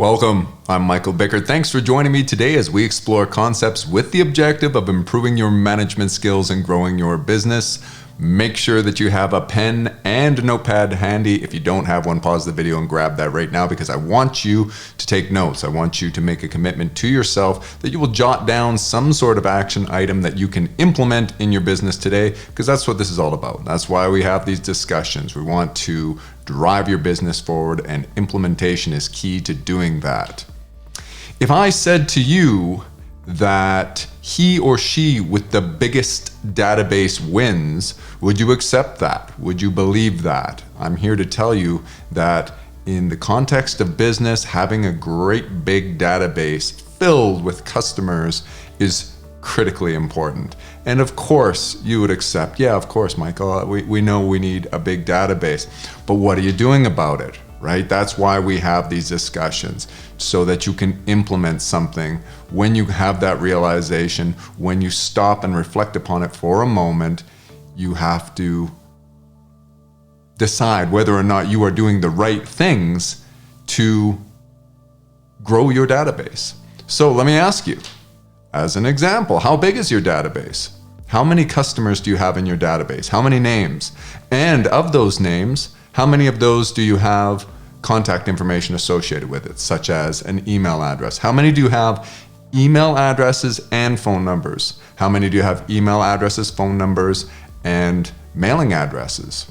Welcome, I'm Michael Bickert. Thanks for joining me today as we explore concepts with the objective of improving your management skills and growing your business. Make sure that you have a pen and a notepad handy. If you don't have one, pause the video and grab that right now because I want you to take notes. I want you to make a commitment to yourself that you will jot down some sort of action item that you can implement in your business today, because that's what this is all about. That's why we have these discussions. We want to drive your business forward, and implementation is key to doing that. If I said to you that he or she with the biggest database wins, would you accept that? Would you believe that? I'm here to tell you that in the context of business, having a great big database filled with customers is critically important. And of course you would accept, yeah, of course, Michael, we know we need a big database, but what are you doing about it? Right? That's why we have these discussions, so that you can implement something when you have that realization. When you stop and reflect upon it for a moment, you have to decide whether or not you are doing the right things to grow your database. So let me ask you, as an example, how big is your database? How many customers do you have in your database? How many names? And of those names, how many of those do you have contact information associated with it, such as an email address? How many do you have email addresses and phone numbers? How many do you have email addresses, phone numbers, and mailing addresses?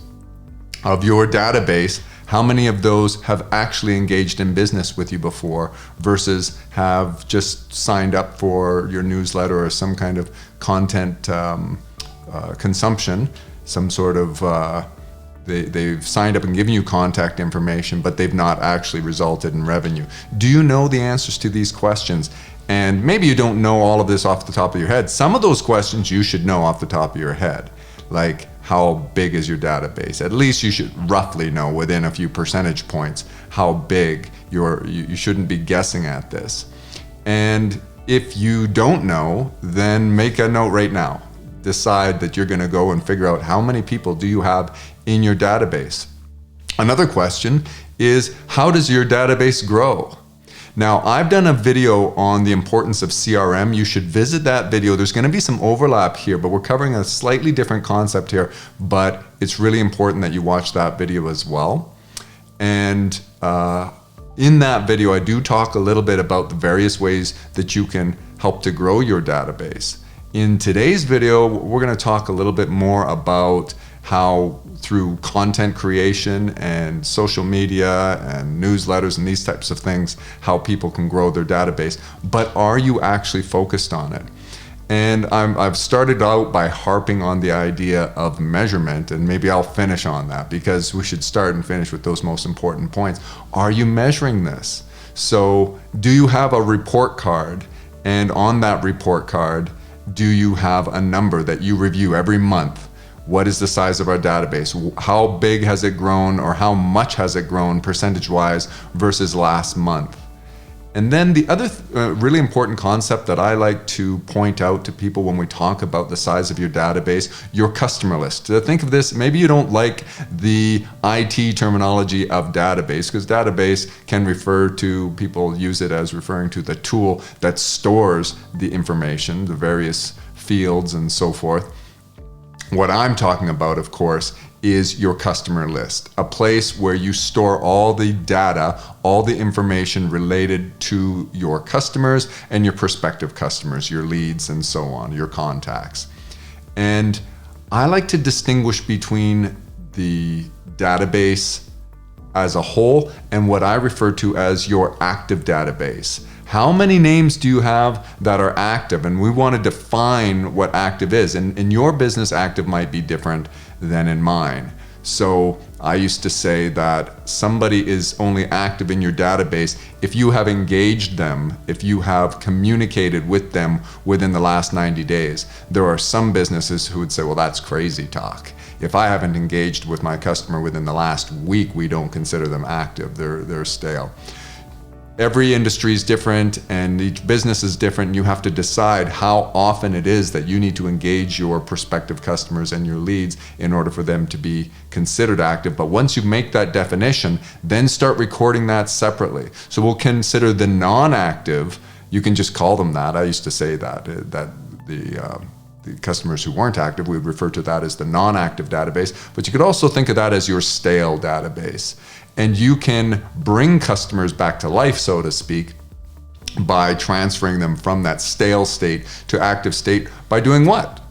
Of your database, how many of those have actually engaged in business with you before versus have just signed up for your newsletter or some kind of content consumption, some sort of they've signed up and given you contact information, but they've not actually resulted in revenue? Do you know the answers to these questions? And maybe you don't know all of this off the top of your head. Some of those questions you should know off the top of your head, like how big is your database? At least you should roughly know within a few percentage points how big you shouldn't be guessing at this. And if you don't know, then make a note right now. Decide that you're going to go and figure out how many people do you have in your database. Another question is, how does your database grow? Now, I've done a video on the importance of CRM. You should visit that video. There's going to be some overlap here, but we're covering a slightly different concept here, but it's really important that you watch that video as well. And in that video, I do talk a little bit about the various ways that you can help to grow your database. In today's video, we're going to talk a little bit more about how through content creation and social media and newsletters and these types of things, how people can grow their database. But are you actually focused on it? And I've started out by harping on the idea of measurement, and maybe I'll finish on that because we should start and finish with those most important points. Are you measuring this? So do you have a report card? And on that report card, do you have a number that you review every month? What is the size of our database? How big has it grown, or how much has it grown percentage-wise versus last month? And then the other really important concept that I like to point out to people when we talk about the size of your database, your customer list. Think of this, maybe you don't like the IT terminology of database, because database can refer to, people use it as referring to the tool that stores the information, the various fields and so forth. What I'm talking about, of course, is your customer list, a place where you store all the data, all the information related to your customers and your prospective customers, your leads and so on, your contacts. And I like to distinguish between the database as a whole and what I refer to as your active database. How many names do you have that are active? And we want to define what active is. And in your business, active might be different than in mine. So I used to say that somebody is only active in your database if you have engaged them, if you have communicated with them within the last 90 days. There are some businesses who would say, well, that's crazy talk. If I haven't engaged with my customer within the last week, we don't consider them active. They're stale. every industry is different and each business is different. You have to decide how often it is that you need to engage your prospective customers and your leads in order for them to be considered active. But once you make that definition, then start recording that separately. So we'll consider the non-active, you can just call them that. I used to say that the customers who weren't active, we would refer to that as the non-active database, but you could also think of that as your stale database. And you can bring customers back to life, so to speak, by transferring them from that stale state to active state by doing what?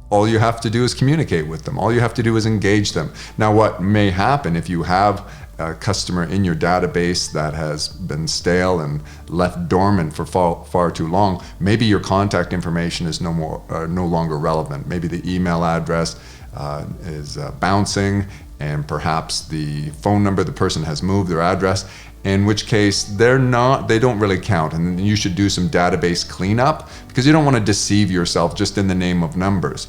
All you have to do is communicate with them. All you have to do is engage them. Now, what may happen if you have a customer in your database that has been stale and left dormant for far too long, maybe your contact information is no longer relevant. Maybe the email address is bouncing, and perhaps the phone number, the person has moved their address, in which case they don't really count. And you should do some database cleanup, because you don't want to deceive yourself just in the name of numbers.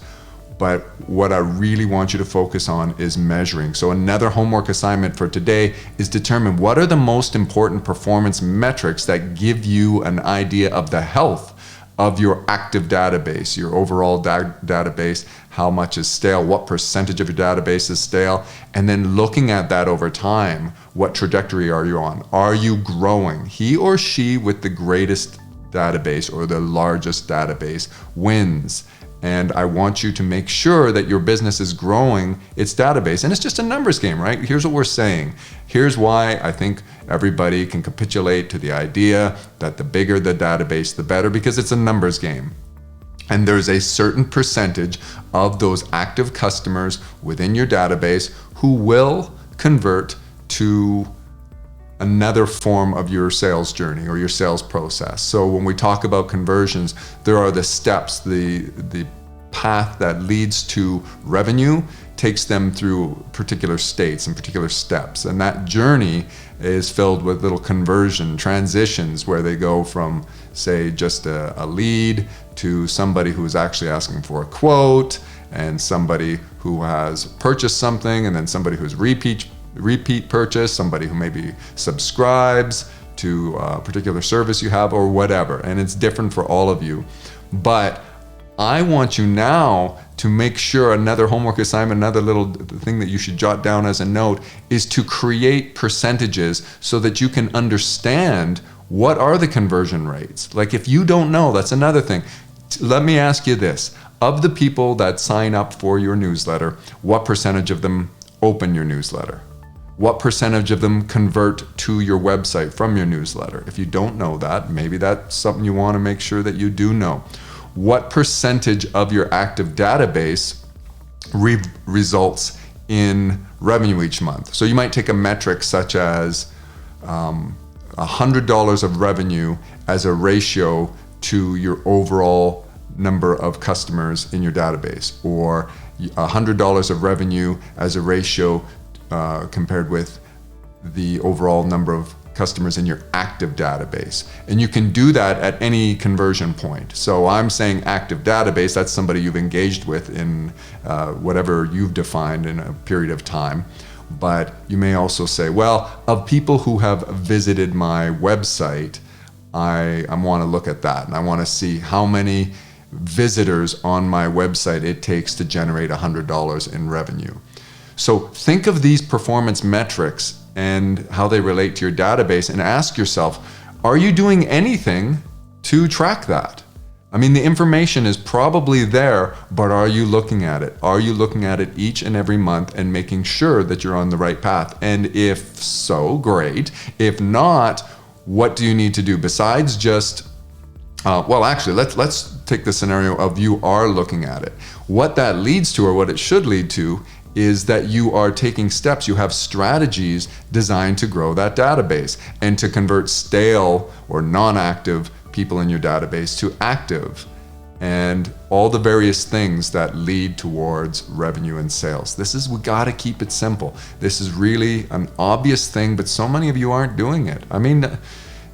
But what I really want you to focus on is measuring. So another homework assignment for today is determine what are the most important performance metrics that give you an idea of the health of your active database, your overall database, how much is stale, what percentage of your database is stale, and then looking at that over time, what trajectory are you on? Are you growing? He or she with the greatest database or the largest database wins. And I want you to make sure that your business is growing its database. And it's just a numbers game, right? Here's what we're saying. Here's why I think everybody can capitulate to the idea that the bigger the database, the better, because it's a numbers game. And there's a certain percentage of those active customers within your database who will convert to another form of your sales journey or your sales process. So when we talk about conversions, there are the steps, the path that leads to revenue takes them through particular states and particular steps. And that journey is filled with little conversion transitions where they go from, say, just a lead to somebody who is actually asking for a quote, and somebody who has purchased something, and then somebody who's repeat purchase, somebody who maybe subscribes to a particular service you have or whatever. And it's different for all of you. But I want you now to make sure, another homework assignment, another little thing that you should jot down as a note, is to create percentages so that you can understand what are the conversion rates. Like if you don't know, that's another thing. Let me ask you this. Of the people that sign up for your newsletter, what percentage of them open your newsletter? What percentage of them convert to your website from your newsletter? If you don't know that, maybe that's something you want to make sure that you do know. What percentage of your active database results in revenue each month? So you might take a metric such as $100 of revenue as a ratio to your overall number of customers in your database, or $100 of revenue as a ratio compared with the overall number of customers in your active database. And you can do that at any conversion point. So I'm saying active database, that's somebody you've engaged with in whatever you've defined in a period of time. But you may also say, well, of people who have visited my website, I want to look at that, and I want to see how many visitors on my website it takes to generate $100 in revenue. So think of these performance metrics and how they relate to your database, and ask yourself, are you doing anything to track that? I mean, the information is probably there, but are you looking at it? Are you looking at it each and every month and making sure that you're on the right path? And if so, great. If not, what do you need to do besides just well, actually, let's take the scenario of you are looking at it. What that leads to, or what it should lead to, is that you are taking steps. You have strategies designed to grow that database and to convert stale or non-active people in your database to active, and all the various things that lead towards revenue and sales. We gotta keep it simple. This is really an obvious thing, but so many of you aren't doing it. I mean,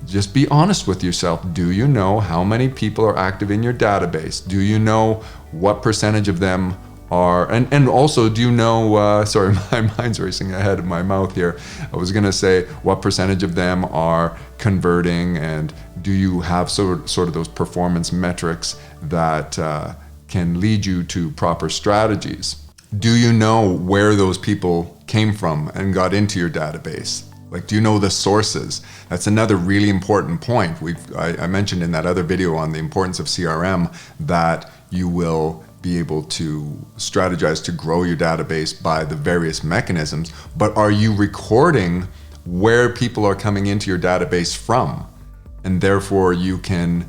just be honest with yourself. Do you know how many people are active in your database? Do you know what percentage of them are, and also, do you know, sorry, my mind's racing ahead of my mouth here. I was gonna say, what percentage of them are converting, and do you have sort of those performance metrics that can lead you to proper strategies? Do you know where those people came from and got into your database? Like, do you know the sources? That's another really important point. I mentioned in that other video on the importance of CRM that you will be able to strategize to grow your database by the various mechanisms, but are you recording where people are coming into your database from? And therefore you can,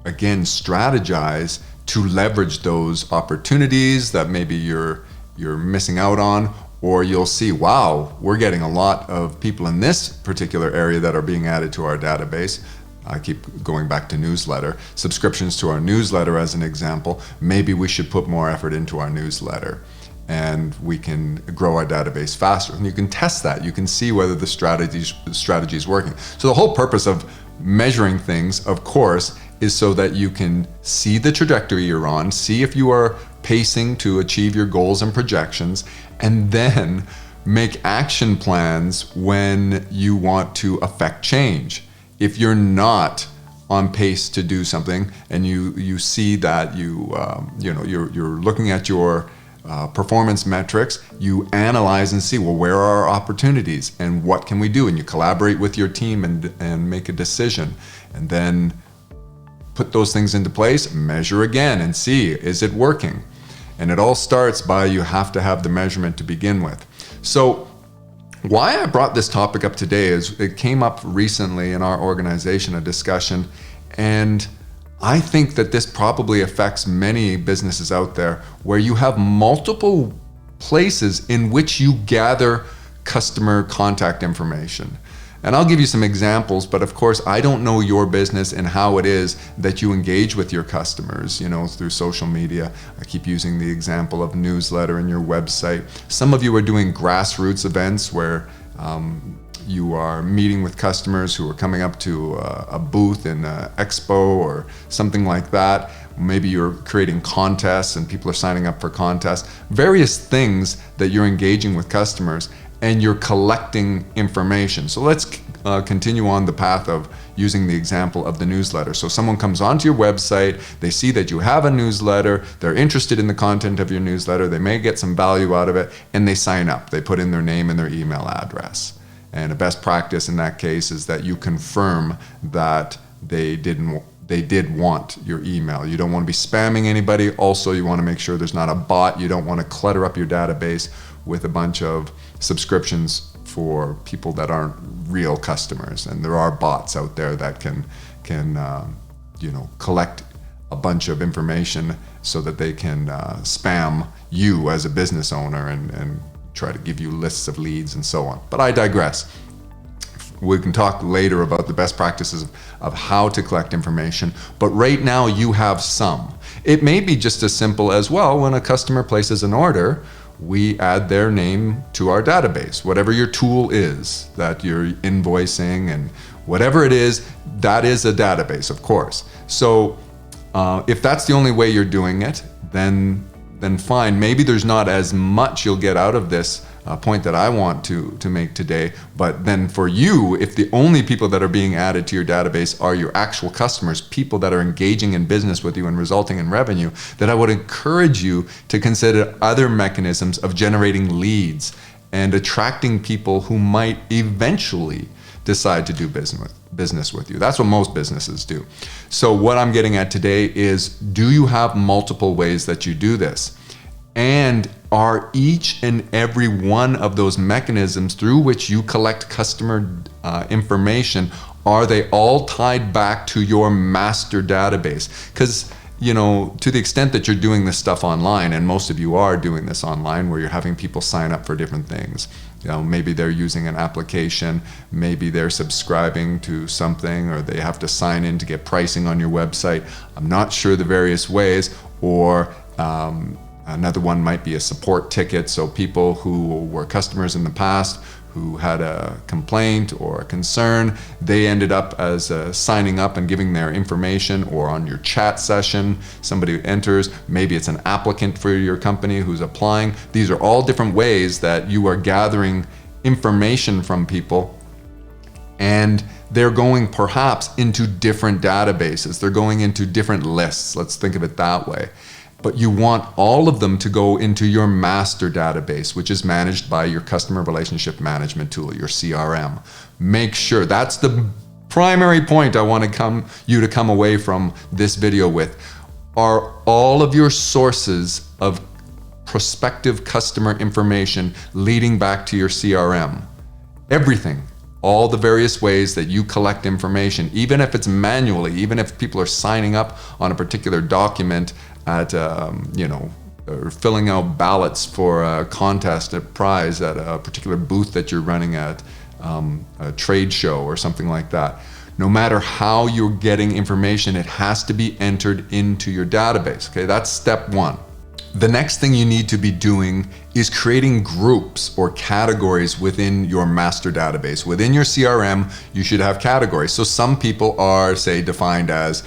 again, strategize to leverage those opportunities that maybe you're missing out on, or you'll see, wow, we're getting a lot of people in this particular area that are being added to our database. I keep going back to newsletter. Subscriptions to our newsletter as an example. Maybe we should put more effort into our newsletter and we can grow our database faster. And you can test that. You can see whether the strategy is working. So the whole purpose of measuring things, of course, is so that you can see the trajectory you're on, see if you are pacing to achieve your goals and projections, and then make action plans when you want to affect change. If you're not on pace to do something and you see that you're looking at your performance metrics, you analyze and see, well, where are our opportunities and what can we do? And you collaborate with your team and make a decision, and then put those things into place, measure again and see, is it working? And it all starts by, you have to have the measurement to begin with. So why I brought this topic up today is it came up recently in our organization, a discussion, and I think that this probably affects many businesses out there where you have multiple places in which you gather customer contact information. And I'll give you some examples, but of course, I don't know your business and how it is that you engage with your customers, through social media. I keep using the example of newsletter and your website. Some of you are doing grassroots events where you are meeting with customers who are coming up to a booth in an expo or something like that. Maybe you're creating contests and people are signing up for contests. Various things that you're engaging with customers, and you're collecting information. So let's continue on the path of using the example of the newsletter. So someone comes onto your website, they see that you have a newsletter, they're interested in the content of your newsletter, they may get some value out of it, and they sign up. They put in their name and their email address. And a best practice in that case is that you confirm that they did want your email. You don't want to be spamming anybody. Also, you want to make sure there's not a bot. You don't want to clutter up your database with a bunch of subscriptions for people that aren't real customers. And there are bots out there that can collect a bunch of information so that they can spam you as a business owner and try to give you lists of leads and so on. But I digress. We can talk later about the best practices of how to collect information, but right now you have some. It may be just as simple as, well, when a customer places an order, we add their name to our database. Whatever your tool is that you're invoicing and whatever it is, that is a database, of course. So if that's the only way you're doing it, then fine. Maybe there's not as much you'll get out of this point that I want to make today, but then for you, if the only people that are being added to your database are your actual customers, people that are engaging in business with you and resulting in revenue, then I would encourage you to consider other mechanisms of generating leads and attracting people who might eventually decide to do business with you. That's what most businesses do. So what I'm getting at today is, do you have multiple ways that you do this? And are each and every one of those mechanisms through which you collect customer information, are they all tied back to your master database? Because, to the extent that you're doing this stuff online, and most of you are doing this online where you're having people sign up for different things. Maybe they're using an application, maybe they're subscribing to something, or they have to sign in to get pricing on your website. I'm not sure the various ways, or another one might be a support ticket. So people who were customers in the past who had a complaint or a concern, they ended up as signing up and giving their information, or on your chat session, somebody enters, maybe it's an applicant for your company who's applying. These are all different ways that you are gathering information from people, and they're going perhaps into different databases. They're going into different lists. Let's think of it that way. But you want all of them to go into your master database, which is managed by your customer relationship management tool, your CRM. Make sure, that's the primary point I want you to come away from this video with. Are all of your sources of prospective customer information leading back to your CRM? Everything. All the various ways that you collect information, even if it's manually, even if people are signing up on a particular document at, or filling out ballots for a contest, a prize at a particular booth that you're running at a trade show or something like that. No matter how you're getting information, it has to be entered into your database. Okay, that's step one. The next thing you need to be doing is creating groups or categories within your master database. Within your CRM, you should have categories. So some people are, say, defined as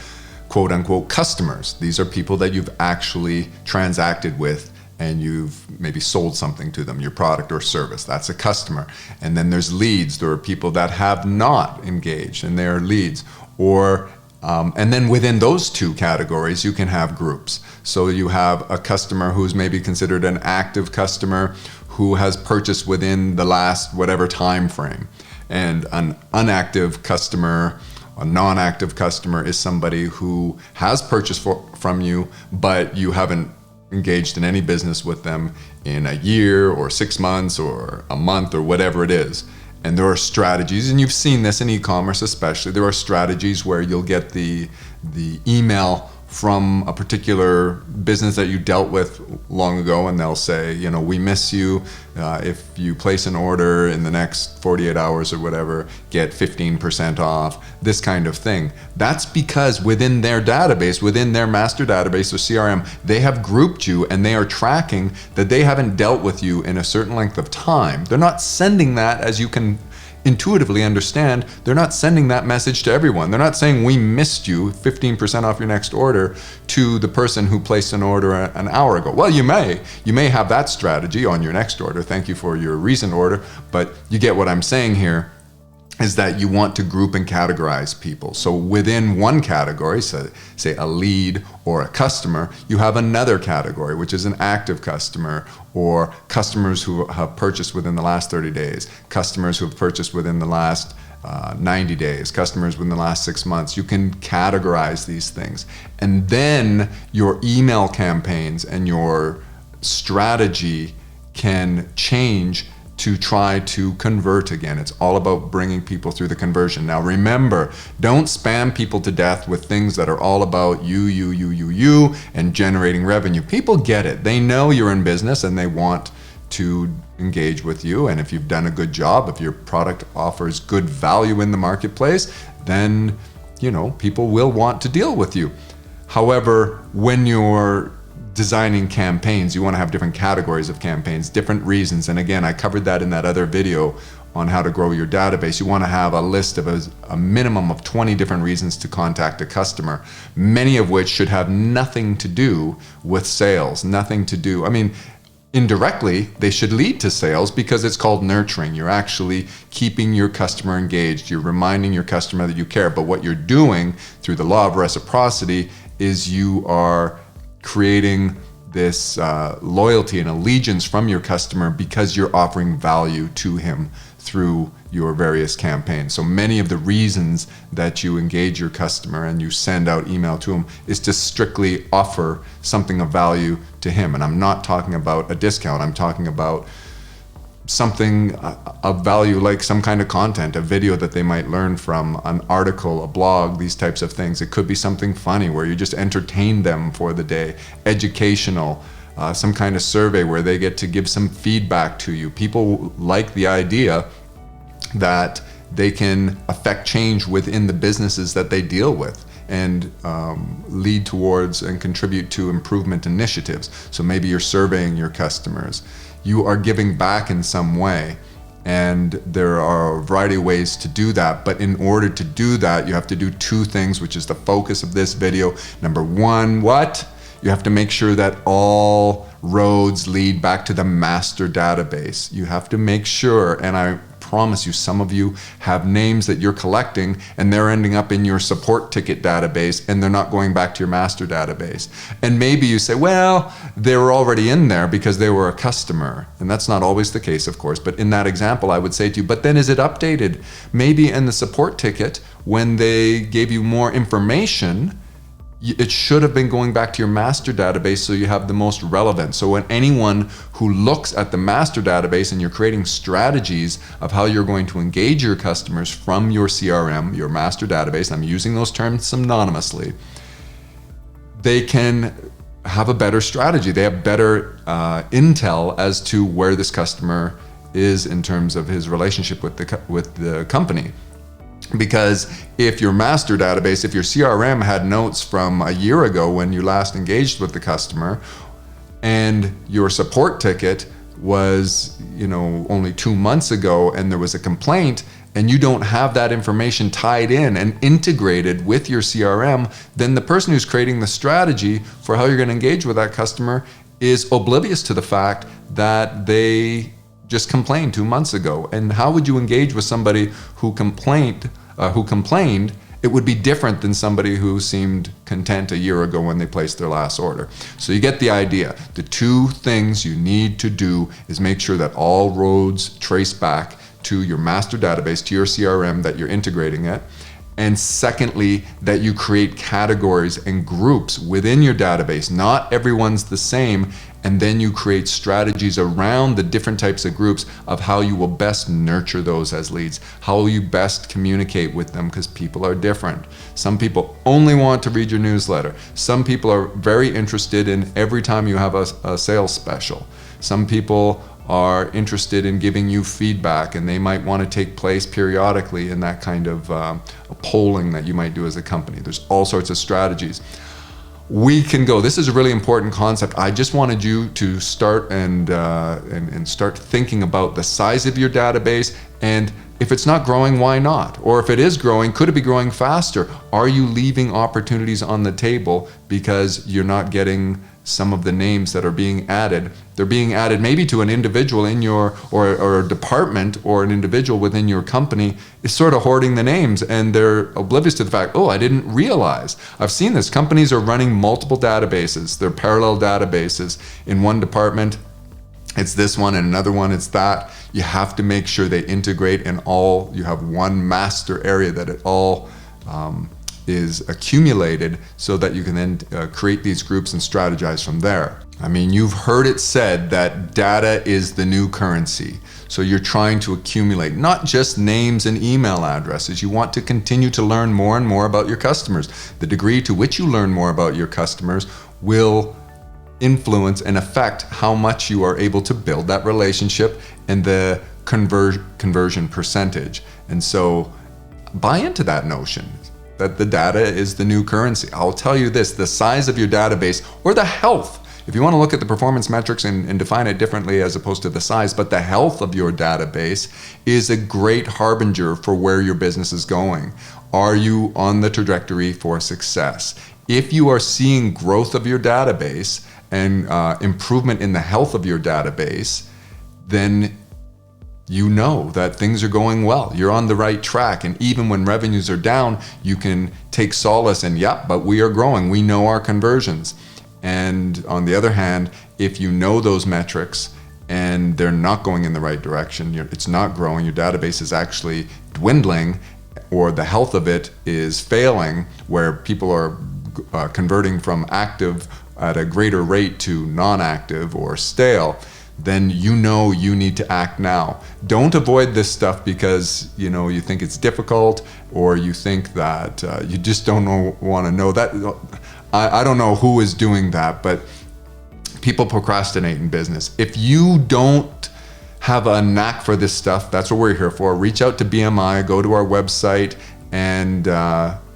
quote unquote customers. These are people that you've actually transacted with and you've maybe sold something to them, your product or service. That's a customer. And then there's leads. There are people that have not engaged and they're leads. And then within those two categories, you can have groups. So you have a customer who's maybe considered an active customer who has purchased within the last whatever time frame. And an unactive customer, a non-active customer, is somebody who has purchased from you, but you haven't engaged in any business with them in a year or 6 months or a month or whatever it is. And there are strategies, and you've seen this in e-commerce especially, there are strategies where you'll get the email from a particular business that you dealt with long ago, and they'll say, we miss you. If you place an order in the next 48 hours or whatever, get 15% off, this kind of thing. That's because within their database, within their master database or CRM, they have grouped you and they are tracking that they haven't dealt with you in a certain length of time. They're not sending that, as you can intuitively understand, they're not sending that message to everyone. They're not saying, we missed you, 15% off your next order, to the person who placed an order an hour ago. Well, you may have that strategy on your next order. Thank you for your recent order. But you get what I'm saying here, is that you want to group and categorize people. So within one category, so say a lead or a customer, you have another category, which is an active customer, or customers who have purchased within the last 30 days, customers who have purchased within the last 90 days, customers within the last 6 months. You can categorize these things. And then your email campaigns and your strategy can change to try to convert again. It's all about bringing people through the conversion. Now remember, don't spam people to death with things that are all about you, and generating revenue. People get it. They know you're in business and they want to engage with you. And if you've done a good job, if your product offers good value in the marketplace, then people will want to deal with you. However, when you're designing campaigns, you want to have different categories of campaigns, different reasons. And again, I covered that in that other video on how to grow your database. You want to have a list of a minimum of 20 different reasons to contact a customer, many of which should have nothing to do with sales, nothing to do. Indirectly, they should lead to sales because it's called nurturing. You're actually keeping your customer engaged. You're reminding your customer that you care. But what you're doing through the law of reciprocity is you are creating this loyalty and allegiance from your customer because you're offering value to him through your various campaigns. So many of the reasons that you engage your customer and you send out email to him is to strictly offer something of value to him. And I'm not talking about a discount. I'm talking about something of value, like some kind of content, a video that they might learn from, an article, a blog, these types of things. It could be something funny where you just entertain them for the day, educational, some kind of survey where they get to give some feedback to you. People like the idea that they can affect change within the businesses that they deal with and lead towards and contribute to improvement initiatives. So maybe you're surveying your customers. You are giving back in some way. And there are a variety of ways to do that. But in order to do that, you have to do two things, which is the focus of this video. Number one, what? You have to make sure that all roads lead back to the master database. You have to make sure, and I promise you, some of you have names that you're collecting and they're ending up in your support ticket database and they're not going back to your master database. And maybe you say, well, they were already in there because they were a customer. And that's not always the case, of course. But in that example, I would say to you, but then is it updated? Maybe in the support ticket, when they gave you more information, it should have been going back to your master database so you have the most relevant. So when anyone who looks at the master database and you're creating strategies of how you're going to engage your customers from your CRM, your master database, I'm using those terms synonymously, they can have a better strategy. They have better intel as to where this customer is in terms of his relationship with the company. Because if your master database, if your CRM had notes from a year ago when you last engaged with the customer, and your support ticket was, only 2 months ago and there was a complaint, and you don't have that information tied in and integrated with your CRM, then the person who's creating the strategy for how you're going to engage with that customer is oblivious to the fact that they just complained 2 months ago. And how would you engage with somebody who complained? It would be different than somebody who seemed content a year ago when they placed their last order. So you get the idea. The two things you need to do is make sure that all roads trace back to your master database, to your CRM that you're integrating it. And secondly, that you create categories and groups within your database. Not everyone's the same. And then you create strategies around the different types of groups of how you will best nurture those as leads, how will you best communicate with them, because people are different. Some people only want to read your newsletter. Some people are very interested in every time you have a sales special. Some people are interested in giving you feedback, and they might want to take place periodically in that kind of polling that you might do as a company. There's all sorts of strategies. We can go. This is a really important concept. I just wanted you to start and start thinking about the size of your database, and if it's not growing, why not? Or if it is growing, could it be growing faster? Are you leaving opportunities on the table because you're not getting some of the names that are being added? They're being added maybe to an individual in your, or a department, or an individual within your company is sort of hoarding the names, and they're oblivious to the fact, oh, I didn't realize. I've seen this. Companies are running multiple databases. They're parallel databases. In one department, it's this one, and another one, it's that. You have to make sure they integrate, and all, you have one master area that it all is accumulated, so that you can then create these groups and strategize from there. I mean, you've heard it said that data is the new currency. So you're trying to accumulate not just names and email addresses. You want to continue to learn more and more about your customers. The degree to which you learn more about your customers will influence and affect how much you are able to build that relationship and the conversion percentage. And so buy into that notion that the data is the new currency. I'll tell you this, the size of your database, or the health, if you want to look at the performance metrics and define it differently as opposed to the size, but the health of your database is a great harbinger for where your business is going. Are you on the trajectory for success? If you are seeing growth of your database and improvement in the health of your database, then you know that things are going well. You're on the right track. And even when revenues are down, you can take solace in, yep, but we are growing. We know our conversions. And on the other hand, if you know those metrics and they're not going in the right direction, it's not growing, your database is actually dwindling, or the health of it is failing, where people are converting from active at a greater rate to non-active or stale, then you know you need to act now. Don't avoid this stuff because you think it's difficult, or you think that you just don't want to know that. I don't know who is doing that, but people procrastinate in business. If you don't have a knack for this stuff, that's what we're here for. Reach out to BMI, go to our website, and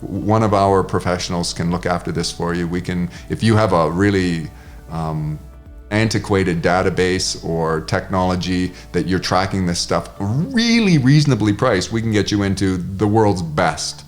one of our professionals can look after this for you. We can, if you have a really antiquated database or technology that you're tracking this stuff really reasonably priced, we can get you into the world's best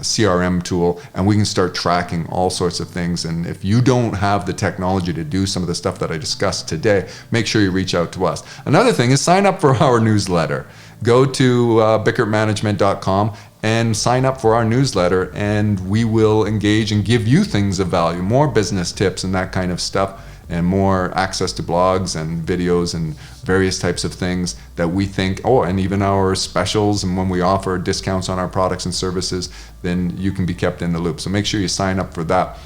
CRM tool, and we can start tracking all sorts of things. And if you don't have the technology to do some of the stuff that I discussed today, make sure you reach out to us. Another thing is sign up for our newsletter. Go to bickertmanagement.com and sign up for our newsletter, and we will engage and give you things of value, more business tips and that kind of stuff, and more access to blogs and videos and various types of things that we think, and even our specials, and when we offer discounts on our products and services, then you can be kept in the loop. So make sure you sign up for that.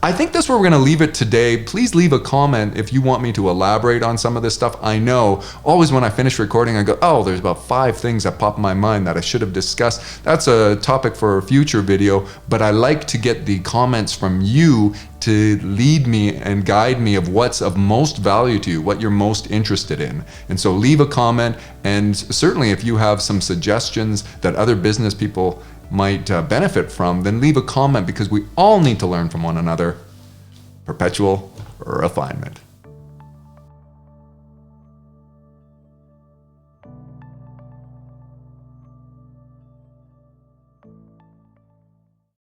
I think that's where we're going to leave it today. Please leave a comment if you want me to elaborate on some of this stuff. I know always when I finish recording, I go, there's about 5 things that pop in my mind that I should have discussed. That's a topic for a future video, but I like to get the comments from you to lead me and guide me of what's of most value to you, what you're most interested in. And so leave a comment, and certainly if you have some suggestions that other business people might benefit from, then leave a comment, because we all need to learn from one another. Perpetual refinement.